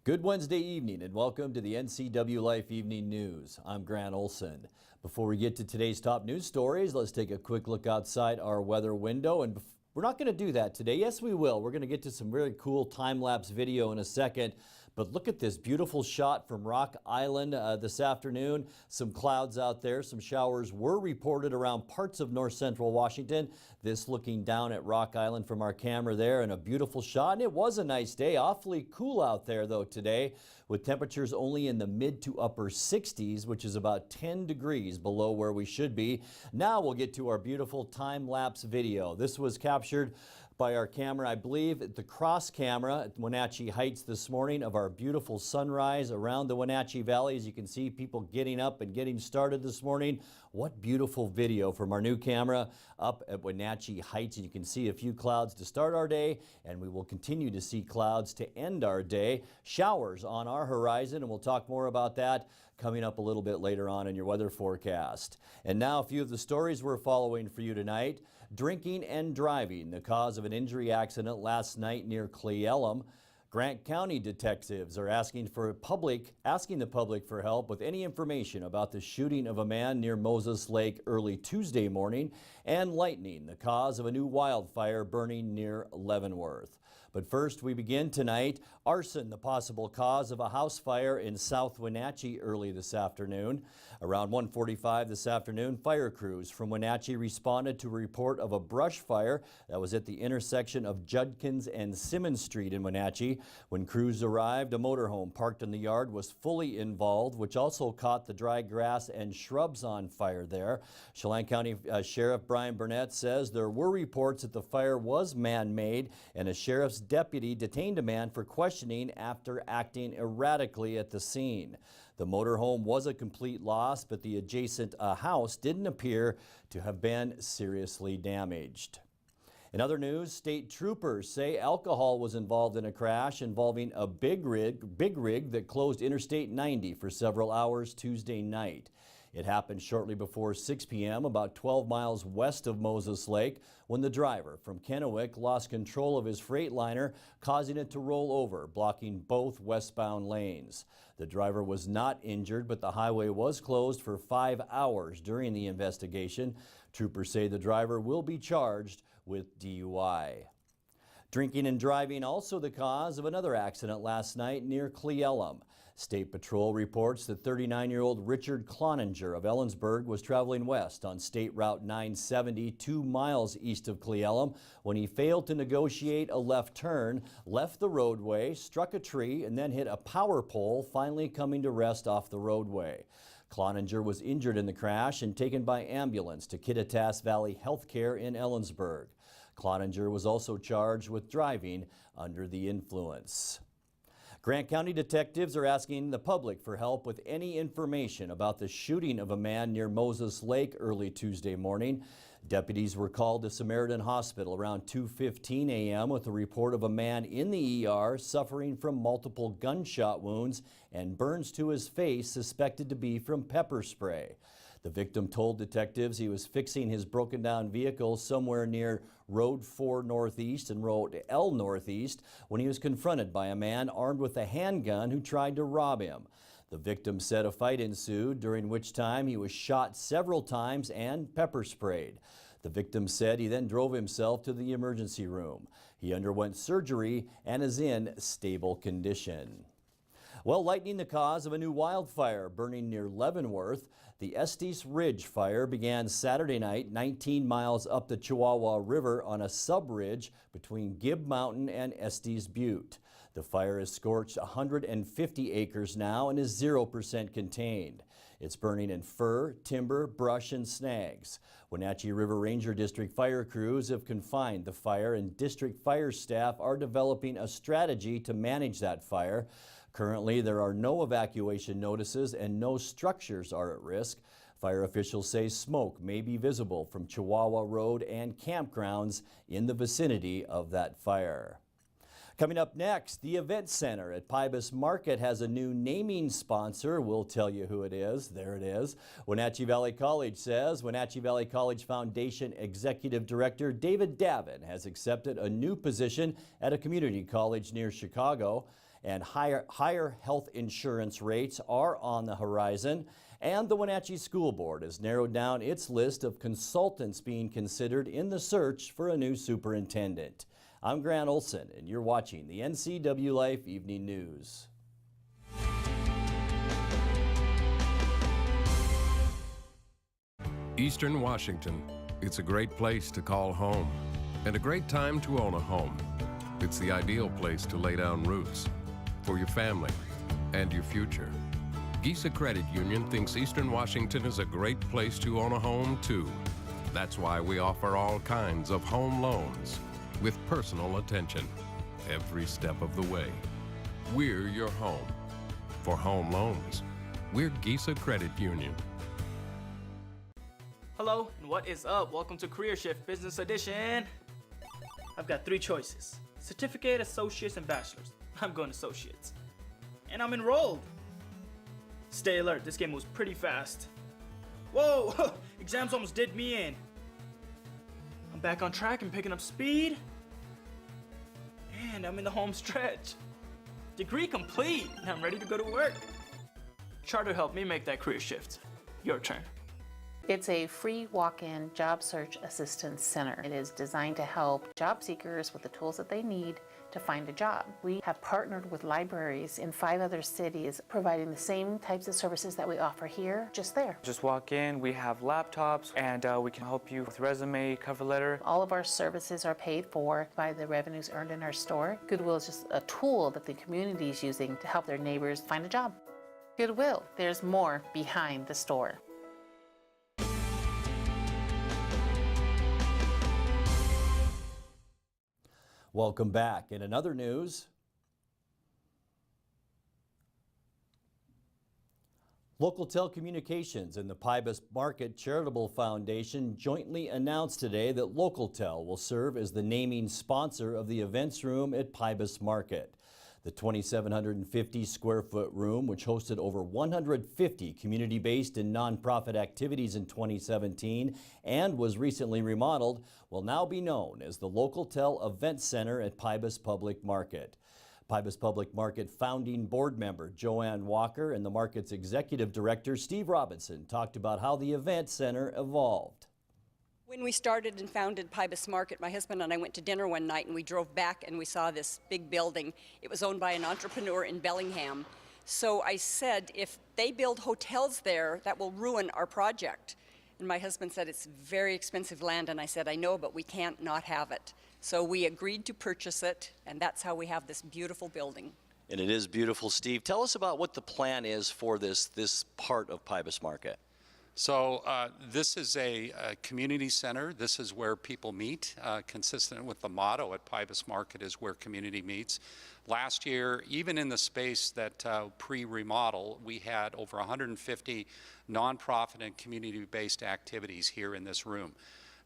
Good Wednesday evening and welcome to the Ncwlife Evening News. I'm Grant Olson. Before we get to today's top news stories, let's take a quick look outside our weather window. And we're not going to do that today. Yes, we will. We're going to get to some really cool time-lapse video in a second. But look at this beautiful shot from Rock Island this afternoon. Some clouds out there. Some showers were reported around parts of north central Washington. This looking down at Rock Island from our camera there, and a beautiful shot. And it was a nice day. Awfully cool out there though today, with temperatures only in the mid to upper 60s, which is about 10 degrees below where we should be. Now we'll get to our beautiful time-lapse video. This was captured by our camera, I believe, at the cross camera at Wenatchee Heights this morning of our beautiful sunrise around the Wenatchee Valley. As you can see, people getting up and getting started this morning. What beautiful video from our new camera up at Wenatchee Heights. And you can see a few clouds to start our day, and we will continue to see clouds to end our day. Showers on our horizon, and we'll talk more about that coming up a little bit later on in your weather forecast. And now a few of the stories we're following for you tonight. Drinking and driving, the cause of an injury accident last night near Cle Elum. Grant County detectives are asking the public for help with any information about the shooting of a man near Moses Lake early Tuesday morning. And lightning, the cause of a new wildfire burning near Leavenworth. But first, we begin tonight. Arson, the possible cause of a house fire in South Wenatchee early this afternoon. Around 1:45 this afternoon, fire crews from Wenatchee responded to a report of a brush fire that was at the intersection of Judkins and Simmons Street in Wenatchee. When crews arrived, a motorhome parked in the yard was fully involved, which also caught the dry grass and shrubs on fire there. Chelan County Sheriff Brian Burnett says there were reports that the fire was man-made, and a sheriff's deputy detained a man for questioning after acting erratically at the scene. The motorhome was a complete loss, but the adjacent house didn't appear to have been seriously damaged. In other news, state troopers say alcohol was involved in a crash involving a big rig that closed Interstate 90 for several hours Tuesday night. It happened shortly before 6 p.m. about 12 miles west of Moses Lake when the driver from Kennewick lost control of his Freightliner, causing it to roll over, blocking both westbound lanes. The driver was not injured, but the highway was closed for 5 hours during the investigation. Troopers say the driver will be charged with DUI. Drinking and driving also the cause of another accident last night near Cle Elum. State Patrol reports that 39-year-old Richard Cloninger of Ellensburg was traveling west on State Route 970, 2 miles east of Cle Elum, when he failed to negotiate a left turn, left the roadway, struck a tree, and then hit a power pole, finally coming to rest off the roadway. Cloninger was injured in the crash and taken by ambulance to Kittitas Valley Healthcare in Ellensburg. Cloninger was also charged with driving under the influence. Grant County detectives are asking the public for help with any information about the shooting of a man near Moses Lake early Tuesday morning. Deputies were called to Samaritan Hospital around 2:15 a.m. with a report of a man in the ER suffering from multiple gunshot wounds and burns to his face suspected to be from pepper spray. The victim told detectives he was fixing his broken down vehicle somewhere near Road 4 Northeast and Road L Northeast when he was confronted by a man armed with a handgun who tried to rob him. The victim said a fight ensued, during which time he was shot several times and pepper sprayed. The victim said he then drove himself to the emergency room. He underwent surgery and is in stable condition. Well, lightning, the cause of a new wildfire burning near Leavenworth. The Estes Ridge fire began Saturday night 19 miles up the Chihuahua River on a sub-ridge between Gibb Mountain and Estes Butte. The fire has scorched 150 acres now and is 0% contained. It's burning in fir, timber, brush, and snags. Wenatchee River Ranger District fire crews have confined the fire, and district fire staff are developing a strategy to manage that fire. Currently, there are no evacuation notices and no structures are at risk. Fire officials say smoke may be visible from Chihuahua Road and campgrounds in the vicinity of that fire. Coming up next, the Event Center at Pybus Market has a new naming sponsor. We'll tell you who it is. There it is. Wenatchee Valley College says Wenatchee Valley College Foundation Executive Director David Davin has accepted a new position at a community college near Chicago. and higher health insurance rates are on the horizon. And the Wenatchee School Board has narrowed down its list of consultants being considered in the search for a new superintendent. I'm Grant Olson, and you're watching the Ncwlife Evening News. Eastern Washington. It's a great place to call home and a great time to own a home. It's the ideal place to lay down roots for your family and your future. Gisa Credit Union thinks Eastern Washington is a great place to own a home too. That's why we offer all kinds of home loans with personal attention every step of the way. We're your home. For home loans, we're Gisa Credit Union. Hello, and what is up? Welcome to Career Shift Business Edition. I've got 3 choices: certificate, associates, and bachelor's. I'm going associates. And I'm enrolled. Stay alert, this game moves pretty fast. Whoa, exams almost did me in. I'm back on track and picking up speed. And I'm in the home stretch. Degree complete, and I'm ready to go to work. Charter helped me make that career shift. Your turn. It's a free walk-in job search assistance center. It is designed to help job seekers with the tools that they need to find a job. We have partnered with libraries in 5 other cities, providing the same types of services that we offer here, just there. Just walk in, we have laptops, and we can help you with resume, cover letter. All of our services are paid for by the revenues earned in our store. Goodwill is just a tool that the community is using to help their neighbors find a job. Goodwill, there's more behind the store. Welcome back. In another news, Local Telecommunications and the Pybus Market Charitable Foundation jointly announced today that Localtel will serve as the naming sponsor of the events room at Pybus Market. The 2,750 square foot room, which hosted over 150 community-based and nonprofit activities in 2017 and was recently remodeled, will now be known as the Localtel Event Center at Pybus Public Market. Pybus Public Market founding board member Joanne Walker and the market's executive director Steve Robinson talked about how the event center evolved. When we started and founded Pybus Market, my husband and I went to dinner one night and we drove back and we saw this big building. It was owned by an entrepreneur in Bellingham. So I said, if they build hotels there, that will ruin our project. And my husband said, it's very expensive land. And I said, I know, but we can't not have it. So we agreed to purchase it, and that's how we have this beautiful building. And it is beautiful. Steve, tell us about what the plan is for this part of Pybus Market. So this is a community center. This is where people meet, consistent with the motto at Pybus Market is where community meets. Last year, even in the space that pre-remodel, we had over 150 nonprofit and community-based activities here in this room.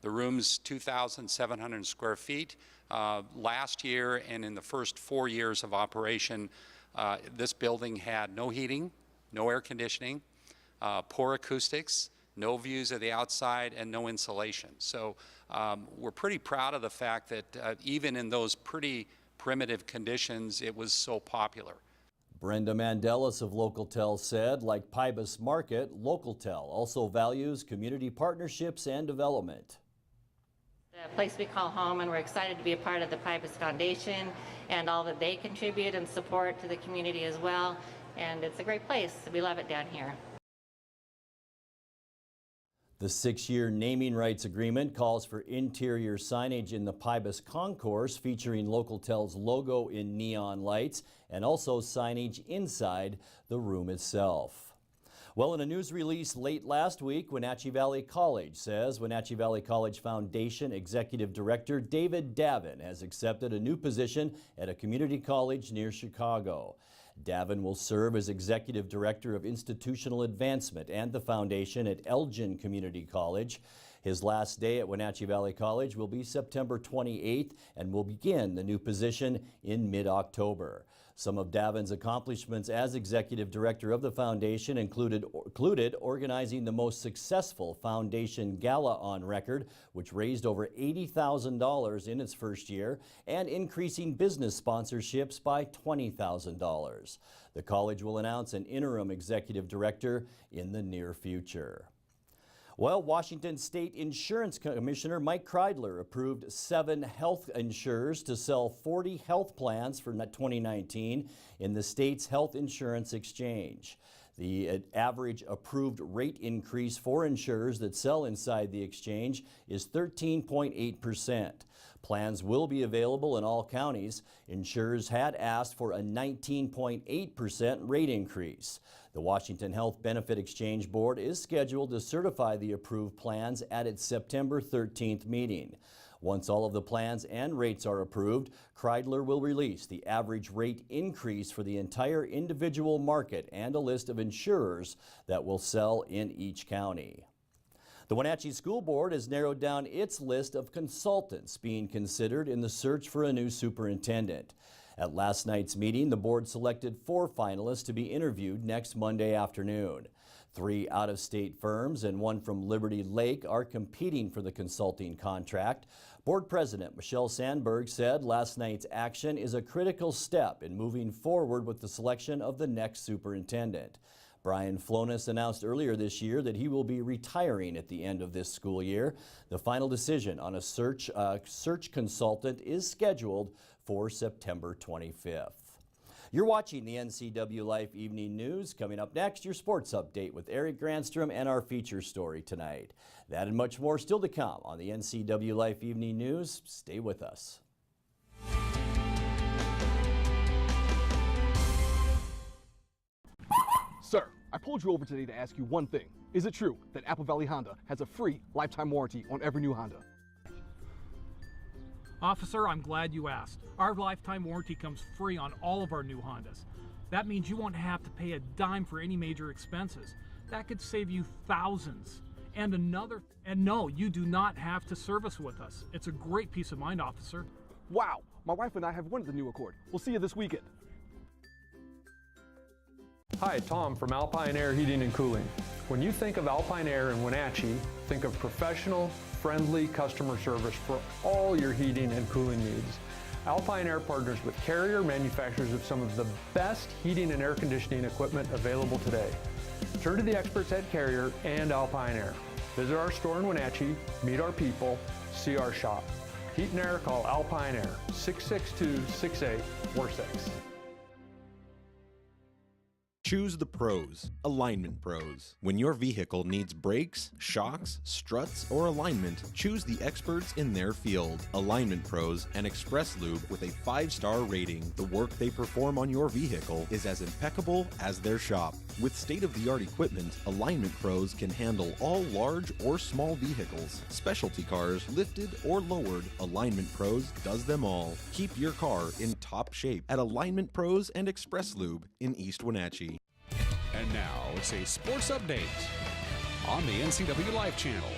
The room's 2,700 square feet. Last year and in the first 4 years of operation, this building had no heating, no air conditioning, poor acoustics, no views of the outside, and no insulation. So we're pretty proud of the fact that even in those pretty primitive conditions, it was so popular. Brenda Mandelis of Localtel said, like Pybus Market, Localtel also values community partnerships and development. A place we call home, and we're excited to be a part of the Pybus Foundation and all that they contribute and support to the community as well. And it's a great place. We love it down here. The 6-year naming rights agreement calls for interior signage in the Pybus concourse featuring Localtel's logo in neon lights and also signage inside the room itself. Well, in a news release late last week, Wenatchee Valley College says Wenatchee Valley College Foundation Executive Director David Davin has accepted a new position at a community college near Chicago. Davin will serve as Executive Director of Institutional Advancement and the Foundation at Elgin Community College. His last day at Wenatchee Valley College will be September 28th and will begin the new position in mid-October. Some of Davin's accomplishments as Executive Director of the Foundation include included organizing the most successful foundation gala on record, which raised over $80,000 in its first year, and increasing business sponsorships by $20,000. The college will announce an interim executive director in the near future. Well, Washington State Insurance Commissioner Mike Kreidler approved 7 health insurers to sell 40 health plans for 2019 in the state's health insurance exchange. The average approved rate increase for insurers that sell inside the exchange is 13.8%. Plans will be available in all counties. Insurers had asked for a 19.8% rate increase. The Washington Health Benefit Exchange Board is scheduled to certify the approved plans at its September 13th meeting. Once all of the plans and rates are approved, Kreidler will release the average rate increase for the entire individual market and a list of insurers that will sell in each county. The Wenatchee School Board has narrowed down its list of consultants being considered in the search for a new superintendent. At last night's meeting, the board selected 4 finalists to be interviewed next Monday afternoon. 3 out-of-state firms and 1 from Liberty Lake are competing for the consulting contract. Board President Michelle Sandberg said last night's action is a critical step in moving forward with the selection of the next superintendent. Brian Flonis announced earlier this year that he will be retiring at the end of this school year. The final decision on a search consultant is scheduled for September 25th. You're watching the Ncwlife Evening News. Coming up next, your sports update with Eric Granstrom and our feature story tonight. That and much more still to come on the Ncwlife Evening News. Stay with us. Sir, I pulled you over today to ask you one thing. Is it true that Apple Valley Honda has a free lifetime warranty on every new Honda? Officer, I'm glad you asked. Our lifetime warranty comes free on all of our new Hondas. That means you won't have to pay a dime for any major expenses. That could save you thousands. And no, you do not have to service with us. It's a great peace of mind, officer. Wow, my wife and I have wanted the new Accord. We'll see you this weekend. Hi, Tom from Alpine Air Heating and Cooling. When you think of Alpine Air in Wenatchee, think of professional, friendly customer service for all your heating and cooling needs. Alpine Air partners with Carrier, manufacturers of some of the best heating and air conditioning equipment available today. Turn to the experts at Carrier and Alpine Air. Visit our store in Wenatchee, meet our people, see our shop. Heat and air, call Alpine Air, 662-6846. Choose the pros, Alignment Pros. When your vehicle needs brakes, shocks, struts, or alignment, choose the experts in their field. Alignment Pros and Express Lube with a 5-star rating. The work they perform on your vehicle is as impeccable as their shop. With state-of-the-art equipment, Alignment Pros can handle all large or small vehicles, specialty cars, lifted or lowered. Alignment Pros does them all. Keep your car in top shape at Alignment Pros and Express Lube in East Wenatchee. And now it's a sports update on the Ncwlife channel.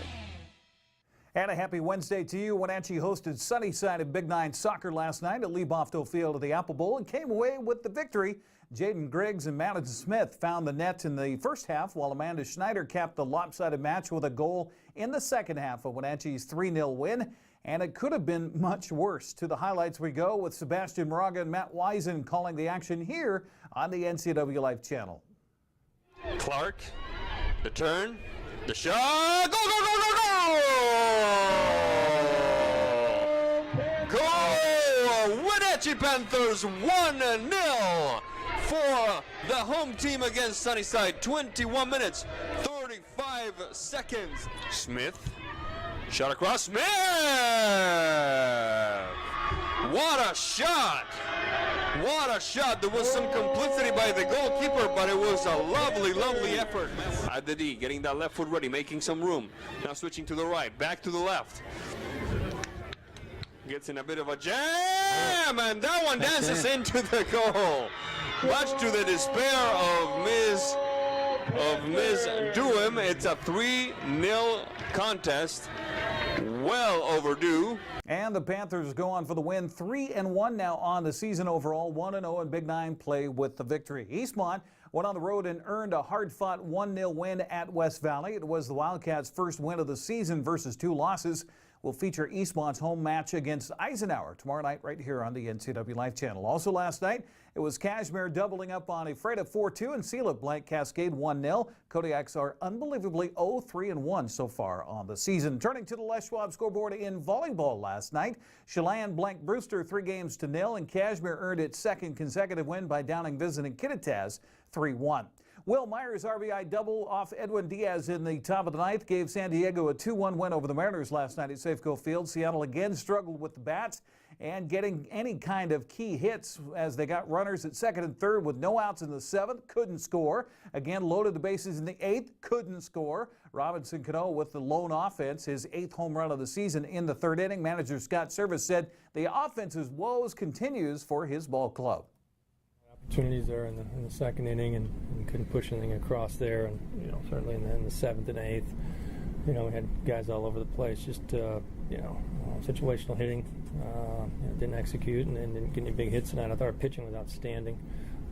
And a happy Wednesday to you. Wenatchee hosted Sunnyside in Big 9 soccer last night at Lee Bofto Field at the Apple Bowl and came away with the victory. Jaden Griggs and Madison Smith found the net in the first half, while Amanda Schneider capped the lopsided match with a goal in the second half of Wenatchee's 3-0 win. And it could have been much worse. To the highlights we go with Sebastian Moraga and Matt Wisen calling the action here on the Ncwlife channel. Clark, the turn, the shot, go, go, go, go, go! Goal! Wenatchee Panthers 1-0 for the home team against Sunnyside. 21 minutes, 35 seconds. Smith, shot across, Smith! What a shot! What a shot. There was some complicity by the goalkeeper, but it was a lovely, lovely effort. At the D, getting that left foot ready, making some room. Now switching to the right, back to the left. Gets in a bit of a jam, and that one dances into the goal. Much to the despair of Ms. Duham, it's a 3-0 contest. Well overdue. And the Panthers go on for the win, 3-1 now on the season overall, 1-0 in Big Nine play with the victory. Eastmont went on the road and earned a hard-fought 1-0 win at West Valley. It was the Wildcats' first win of the season versus 2 losses. We'll feature Eastmont's home match against Eisenhower tomorrow night right here on the NCW Life channel. Also last night, it was Cashmere doubling up on Ephrata 4-2 and Sealit Blank Cascade 1-0. Kodiaks are unbelievably 0-3-1 so far on the season. Turning to the Les Schwab scoreboard in volleyball last night, Chelan Blank Brewster 3-0 and Cashmere earned its second consecutive win by downing visiting Kittitas 3-1. Will Myers' RBI double off Edwin Diaz in the top of the ninth gave San Diego a 2-1 win over the Mariners last night at Safeco Field. Seattle again struggled with the bats and getting any kind of key hits as they got runners at second and third with no outs in the seventh, couldn't score. Again, loaded the bases in the eighth, couldn't score. Robinson Cano with the lone offense, his 8th home run of the season in the third inning. Manager Scott Service said the offense's woes continues for his ball club. Opportunities there in the second inning and couldn't push anything across there, and certainly in the 7th and 8th, we had guys all over the place. Just situational hitting, didn't execute and didn't get any big hits tonight. I thought our pitching was outstanding.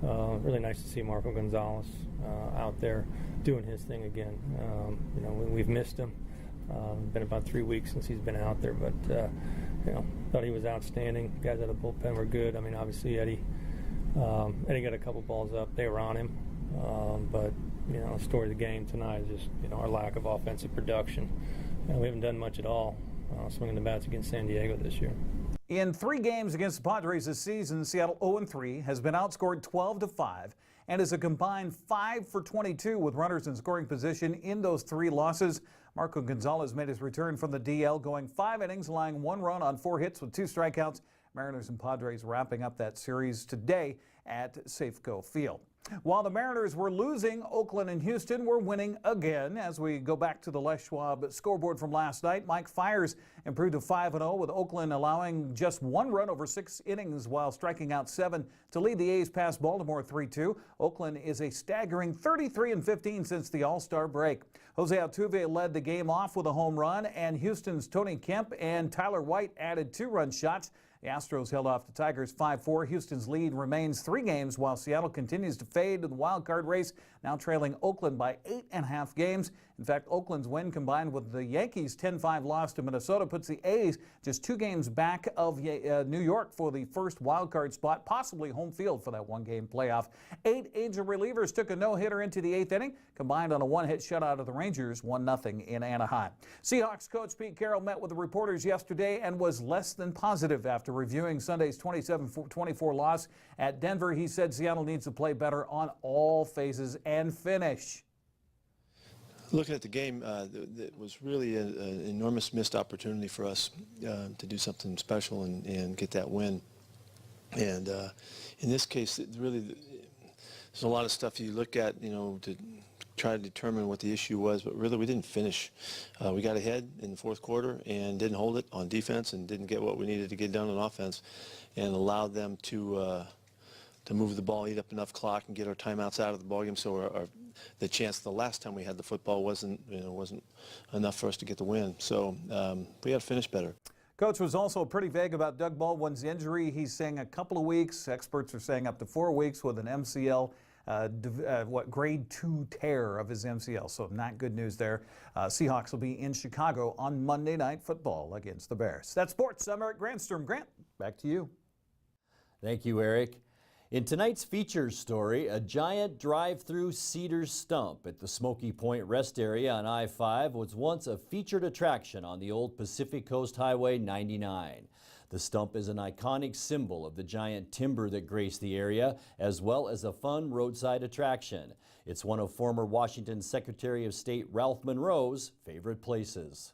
Really nice to see Marco Gonzalez out there doing his thing again. We've missed him. Been about 3 weeks since he's been out there, but thought he was outstanding. Guys out of the bullpen were good. I mean, obviously Eddie got a couple balls up. They were on him. But, the story of the game tonight is just, our lack of offensive production. We haven't done much at all swinging the bats against San Diego this year. In 3 games against the Padres this season, Seattle 0-3 has been outscored 12-5 and is a combined 5 for 22 with runners in scoring position in those 3 losses. Marco Gonzalez made his return from the DL, going 5 innings, allowing 1 run on 4 hits with 2 strikeouts. Mariners and Padres wrapping up that series today at Safeco Field. While the Mariners were losing, Oakland and Houston were winning again. As we go back to the Les Schwab scoreboard from last night, Mike Fiers improved to 5-0 with Oakland allowing just 1 run over 6 innings while striking out 7 to lead the A's past Baltimore 3-2. Oakland is a staggering 33-15 since the All-Star break. Jose Altuve led the game off with a home run, and Houston's Tony Kemp and Tyler White added 2-run shots. The Astros held off the Tigers 5-4. Houston's lead remains 3 games while Seattle continues to fade in the wild card race, now trailing Oakland by 8.5 games. In fact, Oakland's win combined with the Yankees' 10-5 loss to Minnesota puts the A's just 2 games back of New York for the first wild card spot, possibly home field for that 1-game playoff. 8 Angel relievers took a no-hitter into the 8th inning, combined on a 1-hit shutout of the Rangers, 1-0 in Anaheim. Seahawks coach Pete Carroll met with the reporters yesterday and was less than positive after reviewing Sunday's 27-24 loss at Denver. He said Seattle needs to play better on all phases and finish. Looking at the game, it was really an enormous missed opportunity for us to do something special and get that win. And in this case, there's a lot of stuff you look at, to try to determine what the issue was, but really we didn't finish. We got ahead in the 4th quarter and didn't hold it on defense and didn't get what we needed to get done on offense, and allowed them to move the ball, eat up enough clock, and get our timeouts out of the ballgame. So the chance the last time we had the football wasn't enough for us to get the win. So we got to finish better. Coach was also pretty vague about Doug Baldwin's injury. He's saying a couple of weeks. Experts are saying up to 4 weeks with an MCL. Grade 2 tear of his MCL, so not good news there. Seahawks will be in Chicago on Monday Night Football against the Bears. That's Sports. I'm Eric Granstrom. Grant, back to you. Thank you, Eric. In tonight's features story, a giant drive-through cedar stump at the Smoky Point Rest Area on I-5 was once a featured attraction on the old Pacific Coast Highway 99. The stump is an iconic symbol of the giant timber that graced the area, as well as a fun roadside attraction. It's one of former Washington Secretary of State Ralph Monroe's favorite places.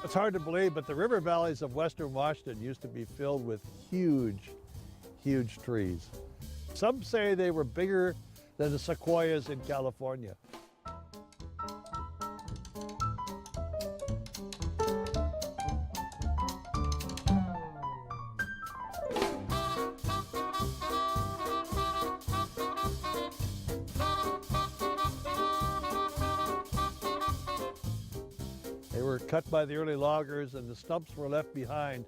It's hard to believe, but the river valleys of western Washington used to be filled with huge, huge trees. Some say they were bigger than the sequoias in California. They were cut by the early loggers and the stumps were left behind.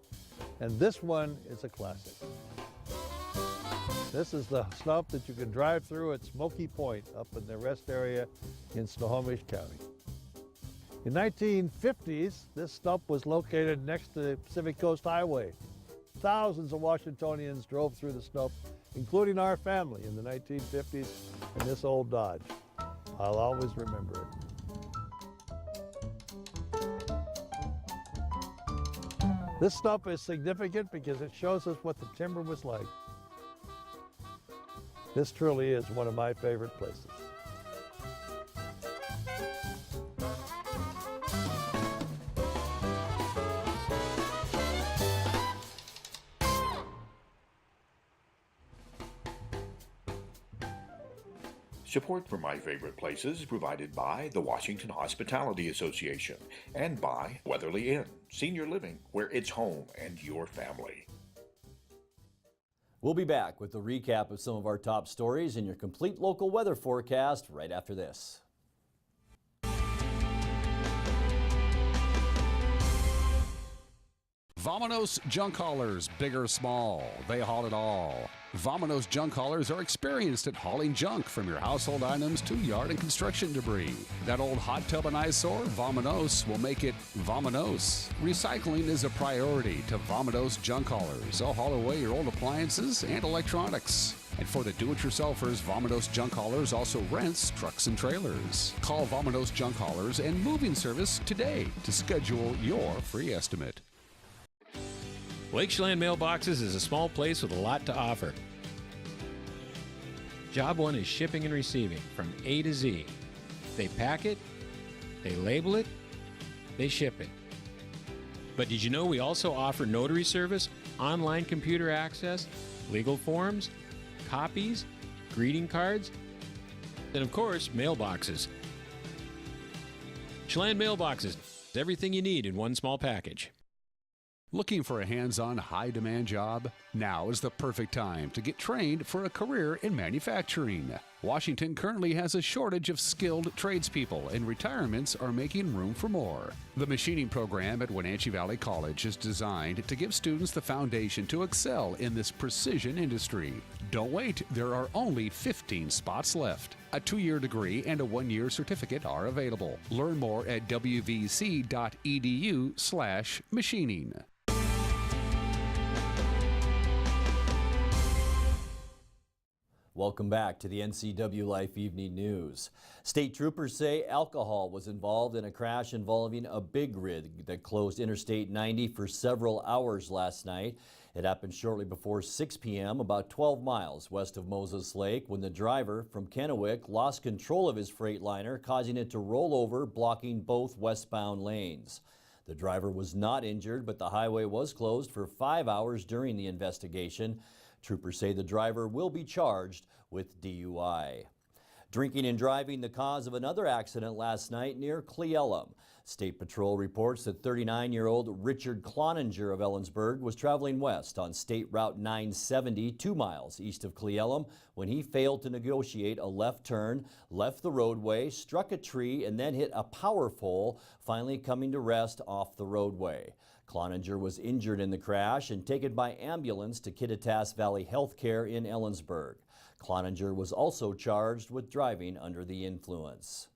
And this one is a classic. This is the stump that you can drive through at Smoky Point up in the rest area in Snohomish County. In the 1950s, this stump was located next to the Pacific Coast Highway. Thousands of Washingtonians drove through the stump, including our family in the 1950s in this old Dodge. I'll always remember it. This stump is significant because it shows us what the timber was like. This truly is one of my favorite places. Support for My Favorite Places is provided by the Washington Hospitality Association and by Weatherly Inn, senior living where it's home and your family. We'll be back with a recap of some of our top stories and your complete local weather forecast right after this. Vominos junk haulers, big or small, they haul it all. Vominos junk haulers are experienced at hauling junk from your household items to yard and construction debris. That old hot tub and eyesore, Vominos, will make it Vominos. Recycling is a priority to Vominos junk haulers. They'll haul away your old appliances and electronics. And for the do-it-yourselfers, Vominos Junk Haulers also rents trucks and trailers. Call Vominos Junk Haulers and Moving Service today to schedule your free estimate. Lakeshland Mailboxes is a small place with a lot to offer. Job one is shipping and receiving from A to Z. They pack it, they label it, they ship it. But did you know we also offer notary service, online computer access, legal forms, copies, greeting cards, and of course, mailboxes. Schland Mailboxes, everything you need in one small package. Looking for a hands-on, high-demand job? Now is the perfect time to get trained for a career in manufacturing. Washington currently has a shortage of skilled tradespeople, and retirements are making room for more. The machining program at Wenatchee Valley College is designed to give students the foundation to excel in this precision industry. Don't wait, there are only 15 spots left. A 2-year degree and a 1-year certificate are available. Learn more at wvc.edu/machining. Welcome back to the Ncwlife Evening News. State troopers say alcohol was involved in a crash involving a big rig that closed Interstate 90 for several hours last night. It happened shortly before 6 p.m., about 12 miles west of Moses Lake, when the driver from Kennewick lost control of his Freightliner, causing it to roll over, blocking both westbound lanes. The driver was not injured, but the highway was closed for 5 hours during the investigation. Troopers say the driver will be charged with DUI. Drinking and driving the cause of another accident last night near Cle Elum. State Patrol reports that 39-year-old Richard Cloninger of Ellensburg was traveling west on State Route 970, 2 miles east of Cle Elum, when he failed to negotiate a left turn, left the roadway, struck a tree, and then hit a power pole, finally coming to rest off the roadway. Cloninger was injured in the crash and taken by ambulance to Kittitas Valley Healthcare in Ellensburg. Cloninger was also charged with driving under the influence.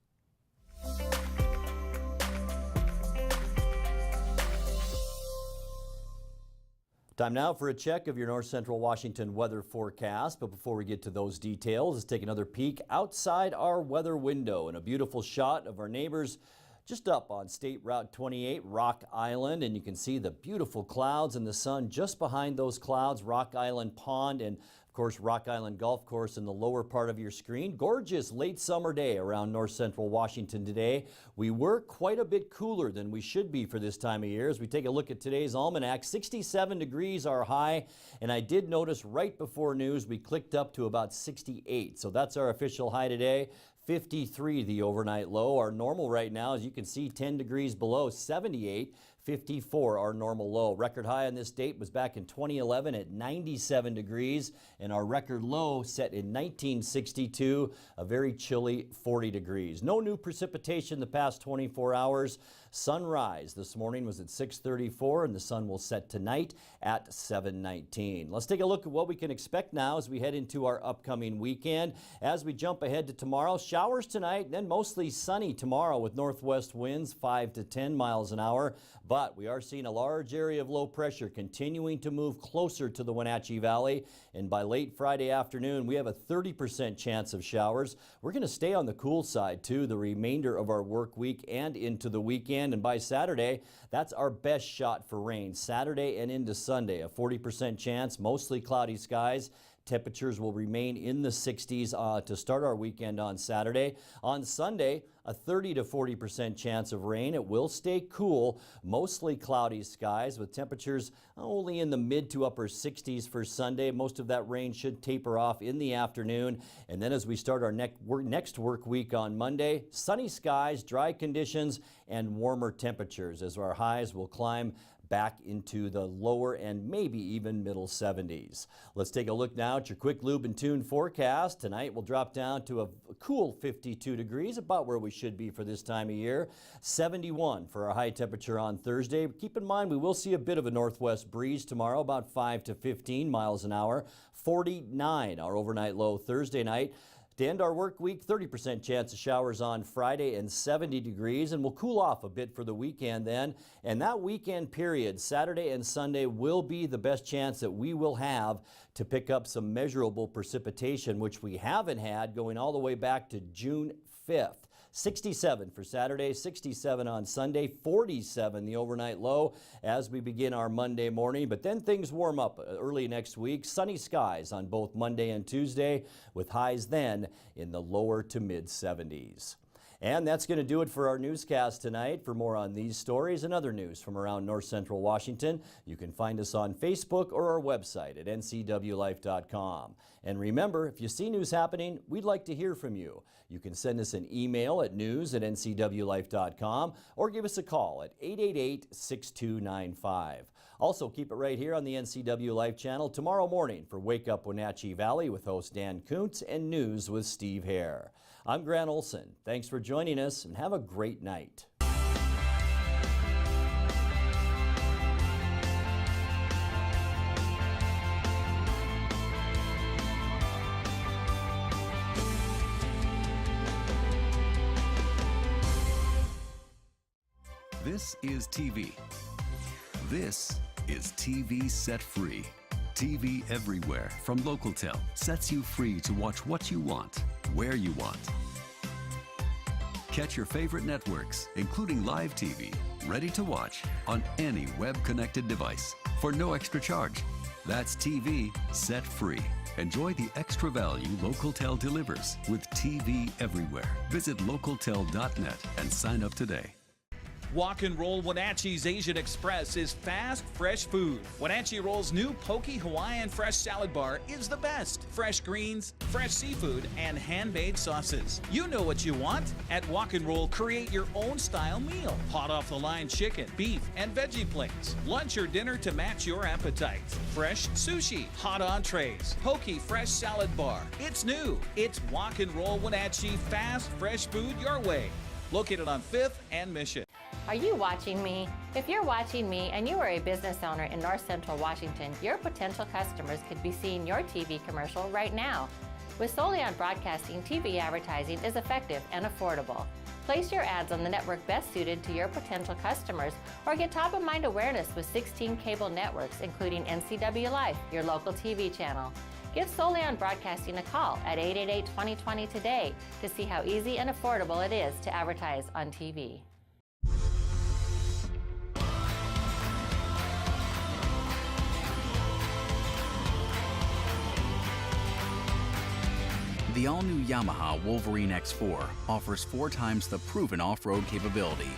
Time now for a check of your North Central Washington weather forecast. But before we get to those details, let's take another peek outside our weather window and a beautiful shot of our neighbors just up on State Route 28, Rock Island, and you can see the beautiful clouds and the sun just behind those clouds, Rock Island Pond, and of course, Rock Island Golf Course in the lower part of your screen. Gorgeous late summer day around north central Washington today. We were quite a bit cooler than we should be for this time of year. As we take a look at today's almanac, 67 degrees are high, and I did notice right before news we clicked up to about 68. So that's our official high today. 53 the overnight low. Our normal right now, as you can see, 10 degrees below, 78. 54 our normal low. Record high on this date was back in 2011 at 97 degrees, and our record low set in 1962, a very chilly 40 degrees. No new precipitation the past 24 hours. Sunrise this morning was at 6:34, and the sun will set tonight at 7:19. Let's take a look at what we can expect now as we head into our upcoming weekend. As we jump ahead to tomorrow, showers tonight, then mostly sunny tomorrow with northwest winds 5 to 10 miles an hour. But we are seeing a large area of low pressure continuing to move closer to the Wenatchee Valley. And by late Friday afternoon, we have a 30% chance of showers. We're going to stay on the cool side, too, the remainder of our work week and into the weekend. And by Saturday, that's our best shot for rain. Saturday and into Sunday, a 40% chance, mostly cloudy skies. Temperatures will remain in the 60s to start our weekend on Saturday. On Sunday, a 30 to 40% chance of rain. It will stay cool, mostly cloudy skies with temperatures only in the mid to upper 60s for Sunday. Most of that rain should taper off in the afternoon. And then as we start our next work week on Monday, sunny skies, dry conditions, and warmer temperatures as our highs will climb back into the lower and maybe even middle 70s. Let's take a look now at your quick lube and tune forecast. Tonight we'll drop down to a cool 52 degrees, about where we should be for this time of year. 71 for our high temperature on Thursday. Keep in mind we will see a bit of a northwest breeze tomorrow, about 5 to 15 miles an hour. 49 our overnight low Thursday night. To end our work week, 30% chance of showers on Friday and 70 degrees, and we'll cool off a bit for the weekend then. And that weekend period, Saturday and Sunday, will be the best chance that we will have to pick up some measurable precipitation, which we haven't had going all the way back to June 5th. 67 for Saturday, 67 on Sunday, 47 the overnight low as we begin our Monday morning. But then things warm up early next week. Sunny skies on both Monday and Tuesday with highs then in the lower to mid 70s. And that's going to do it for our newscast tonight. For more on these stories and other news from around north central Washington, you can find us on Facebook or our website at ncwlife.com. And remember, if you see news happening, we'd like to hear from you. You can send us an email at news@ncwlife.com or give us a call at 888-6295. Also, keep it right here on the NCW Life channel tomorrow morning for Wake Up Wenatchee Valley with host Dan Kuntz and News with Steve Hare. I'm Grant Olson. Thanks for joining us and have a great night. This is TV. This is TV Set Free. TV everywhere from Localtel sets you free to watch what you want, where you want. Catch your favorite networks, including live TV, ready to watch on any web-connected device for no extra charge. That's TV Set Free. Enjoy the extra value Localtel delivers with TV everywhere. Visit localtel.net and sign up today. Walk and Roll Wenatchee's Asian Express is fast, fresh food. Wenatchee Roll's new Poke Hawaiian Fresh Salad Bar is the best. Fresh greens, fresh seafood, and hand-made sauces. You know what you want. At Walk and Roll, create your own style meal. Hot off the line chicken, beef, and veggie plates. Lunch or dinner to match your appetite. Fresh sushi, hot entrees, Poke Fresh Salad Bar. It's new. It's Walk and Roll Wenatchee, fast, fresh food your way. Located on 5th and Mission. Are you watching me? If you're watching me and you are a business owner in North Central Washington, your potential customers could be seeing your TV commercial right now. With Solion Broadcasting, TV advertising is effective and affordable. Place your ads on the network best suited to your potential customers or get top-of-mind awareness with 16 cable networks, including NCW Life, your local TV channel. Give Solion Broadcasting a call at 888-2020 today to see how easy and affordable it is to advertise on TV. The all-new Yamaha Wolverine X4 offers 4 times the proven off-road capability,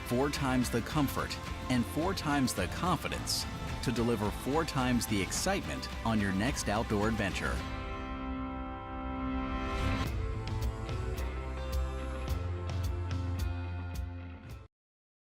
4 times the comfort, and 4 times the confidence to deliver 4 times the excitement on your next outdoor adventure.